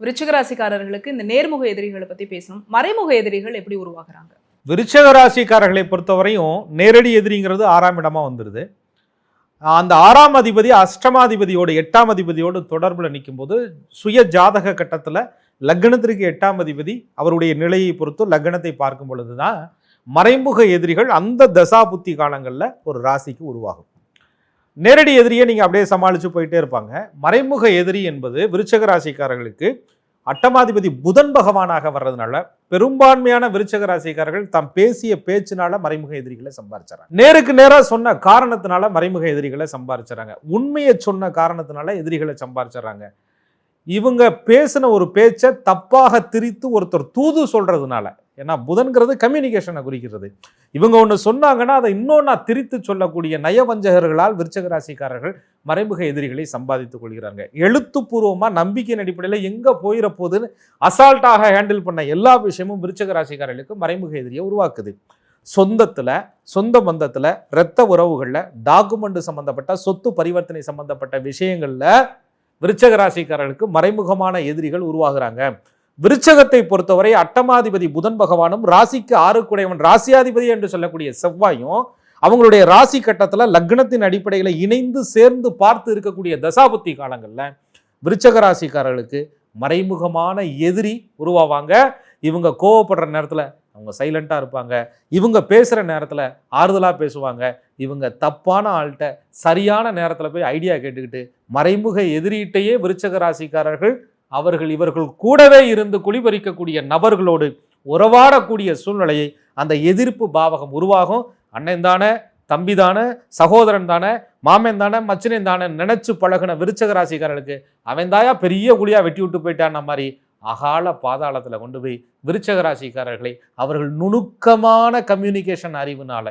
விருச்சிக ராசிக்காரர்களுக்கு இந்த நேர்முக எதிரிகளை பத்தி பேசணும். மறைமுக எதிரிகள் எப்படி உருவாகுறாங்க? விருச்சிக ராசிக்காரர்களை பொறுத்தவரையும் நேரடி எதிரிங்கிறது 6ஆம் இடமா வந்துடுது. அந்த 6ஆம் அதிபதி அஷ்டமாதிபதியோடு 8ஆம் அதிபதியோடு தொடர்பில் நிற்கும் போது சுய ஜாதக கட்டத்தில் லக்னத்திற்கு 8ஆம் அதிபதி அவருடைய நிலையை பொறுத்து லக்னத்தை பார்க்கும் பொழுதுதான் மறைமுக எதிரிகள் அந்த தசா புத்தி காலங்களில் ஒரு ராசிக்கு உருவாகும். நேரடி எதிரியை நீங்கள் அப்படியே சமாளித்து போயிட்டே இருப்பாங்க. மறைமுக எதிரி என்பது விருச்சிக ராசிக்காரர்களுக்கு அட்டமாதிபதி புதன் பகவானாக வர்றதுனால பெரும்பான்மையான விருச்சிக ராசிக்காரர்கள் தாம் பேசிய பேச்சினால மறைமுக எதிரிகளை சம்பாதிச்சாங்க. நேருக்கு நேராக சொன்ன காரணத்தினால மறைமுக எதிரிகளை சம்பாதிச்சாங்க. உண்மையை சொன்ன காரணத்தினால எதிரிகளை சம்பாதிச்சாங்க. இவங்க பேசின ஒரு பேச்சை தப்பாக திரித்து ஒருத்தர் தூது சொல்றதுனால, ஏன்னா புதன்கிறது கம்யூனிகேஷனை குறிக்கிறது, இவங்க ஒன்று சொன்னாங்கன்னா அதை இன்னொன்னா திரித்து சொல்லக்கூடிய நயவஞ்சகர்களால் விருச்சிக ராசிக்காரர்கள் மறைமுக எதிரிகளை சம்பாதித்துக் கொள்கிறாங்க. எழுத்துப்பூர்வமா நம்பிக்கையின் அடிப்படையில் எங்க போயிட போகுதுன்னு அசால்ட்டாக ஹேண்டில் பண்ண எல்லா விஷயமும் விருச்சிக ராசிக்காரர்களுக்கு மறைமுக எதிரியை உருவாக்குது. சொந்த பந்தத்துல இரத்த உறவுகள்ல டாக்குமெண்ட் சம்பந்தப்பட்ட சொத்து பரிவர்த்தனை சம்பந்தப்பட்ட விஷயங்கள்ல விருச்சிக ராசிக்காரர்களுக்கு மறைமுகமான எதிரிகள் உருவாகிறாங்க. விருச்சகத்தை பொறுத்தவரை அட்டமாதிபதி புதன் பகவானும் ராசிக்கு 6 ராசியாதிபதி என்று சொல்லக்கூடிய செவ்வாயும் அவங்களுடைய ராசி கட்டத்துல லக்னத்தின் அடிப்படையில் இணைந்து சேர்ந்து பார்த்து இருக்கக்கூடிய தசாபுத்தி காலங்கள்ல விருச்சக ராசிக்காரர்களுக்கு மறைமுகமான எதிரி உருவாவாங்க. இவங்க கோவப்படுற நேரத்துல அவங்க சைலண்டா இருப்பாங்க. இவங்க பேசுற நேரத்துல ஆறுதலா பேசுவாங்க. இவங்க தப்பான ஆள்கிட்ட சரியான நேரத்துல போய் ஐடியா கேட்டுக்கிட்டு மறைமுக எதிரிகிட்டையே விருச்சிக ராசிக்காரர்கள் இவர்கள் கூடவே இருந்து குளிபறிக்கக்கூடிய நபர்களோடு உறவாடக்கூடிய சூழ்நிலையை அந்த எதிர்ப்பு பாவகம் உருவாகும். அண்ணன் தானே, தம்பி தானே, சகோதரன் தானே, மாமன் தானே, மச்சினன் தானே நினைச்சு பழகின விருச்சிக ராசிக்காரர்களுக்கு அவன் தாயா பெரிய குழியா வெட்டி விட்டு போயிட்டான் மாதிரி அகால பாதாளத்துல கொண்டு போய் விருச்சிக ராசிக்காரர்களை அவர்கள் நுணுக்கமான கம்யூனிகேஷன் அறிவுனால,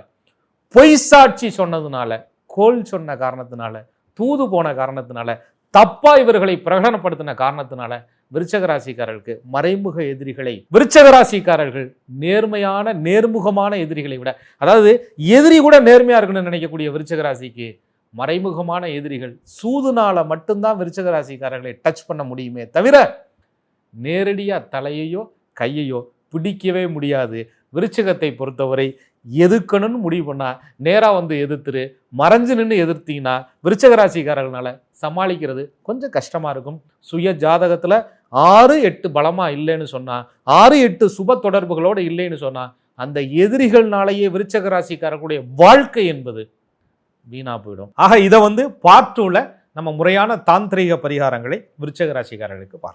பொய் சாட்சி சொன்னதுனால, கோல் சொன்ன காரணத்தினால, தூது போன காரணத்தினால, தப்பா இவர்களை பிரகடனப்படுத்தின காரணத்தினால விருச்சிக ராசிக்காரர்களுக்கு மறைமுக எதிரிகளை விருச்சிக ராசிக்காரர்கள் நேர்முகமான எதிரிகளை விட, அதாவது எதிரி கூட நேர்மையா இருக்குன்னு நினைக்கக்கூடிய விருச்சிக ராசிக்கு மறைமுகமான எதிரிகள் சூதுனால மட்டும்தான் விருச்சிக ராசிக்காரர்களை டச் பண்ண முடியுமே தவிர நேரடியா தலையையோ கையையோ பிடிக்கவே முடியாது. விருச்சிகத்தை பொறுத்தவரை எதிர்க்கணும்னு முடிவு பண்ணா நேரா வந்து எதிர்த்துரு, மறைஞ்சு நின்று எதிர்த்தீங்கன்னா விருச்சிக ராசிக்காரர்களால சமாளிக்கிறது கொஞ்சம் கஷ்டமா இருக்கும். சுய ஜாதகத்துல 6-8 பலமா இல்லைன்னு சொன்னா, 6-8 சுப தொடர்புகளோடு இல்லைன்னு சொன்னா அந்த எதிரிகள்னாலேயே விருச்சிக ராசிக்காரர்களுடைய வாழ்க்கை என்பது வீணா போயிடும். ஆக இதை பார்ட் 2ல நம்ம முறையான தாந்திரிக பரிகாரங்களை விருச்சிக ராசிக்காரர்களுக்கு பார்க்கலாம்.